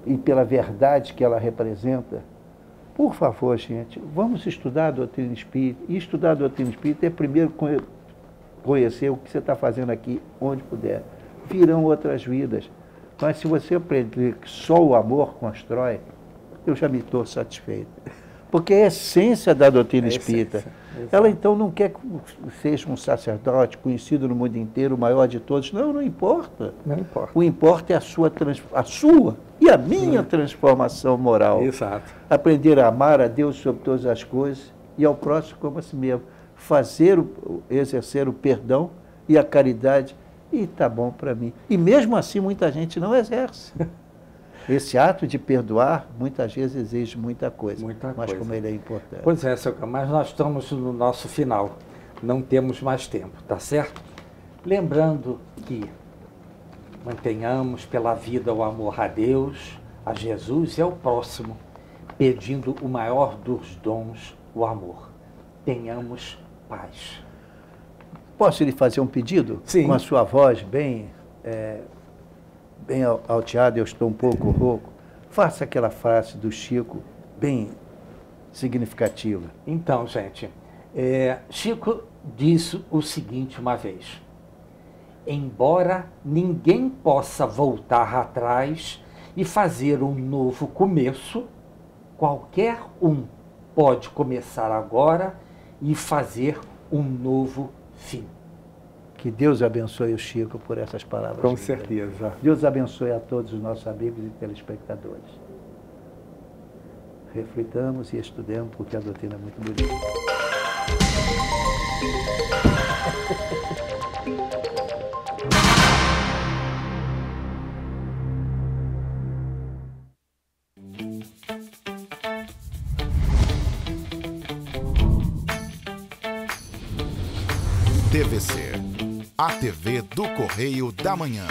e pela verdade que ela representa. Por favor, gente, vamos estudar a doutrina espírita. E estudar a doutrina espírita é primeiro conhecer o que você está fazendo aqui, onde puder. Virão outras vidas. Mas se você aprender que só o amor constrói, eu já me estou satisfeito. Porque é a essência da doutrina espírita. Ela então não quer que seja um sacerdote conhecido no mundo inteiro, o maior de todos. Não, não importa. Não importa. O importa é a sua e a minha transformação moral. Exato. Aprender a amar a Deus sobre todas as coisas e ao próximo como a si mesmo. Exercer o perdão e a caridade, e está bom para mim. E mesmo assim muita gente não exerce. Esse ato de perdoar, muitas vezes, exige muita coisa. Mas como ele é importante. Pois é, seu Camargo, mas nós estamos no nosso final. Não temos mais tempo, tá certo? Lembrando que mantenhamos pela vida o amor a Deus, a Jesus e ao próximo, pedindo o maior dos dons, o amor. Tenhamos paz. Posso lhe fazer um pedido? Sim. Com a sua voz bem alteada, eu estou um pouco rouco. Faça aquela frase do Chico bem significativa. Então, gente, Chico disse o seguinte uma vez: embora ninguém possa voltar atrás e fazer um novo começo, qualquer um pode começar agora e fazer um novo fim. Que Deus abençoe o Chico por essas palavras. Com certeza. Deus abençoe a todos os nossos amigos e telespectadores. Reflitamos e estudemos, porque a doutrina é muito bonita. TVC, a TV do Correio da Manhã.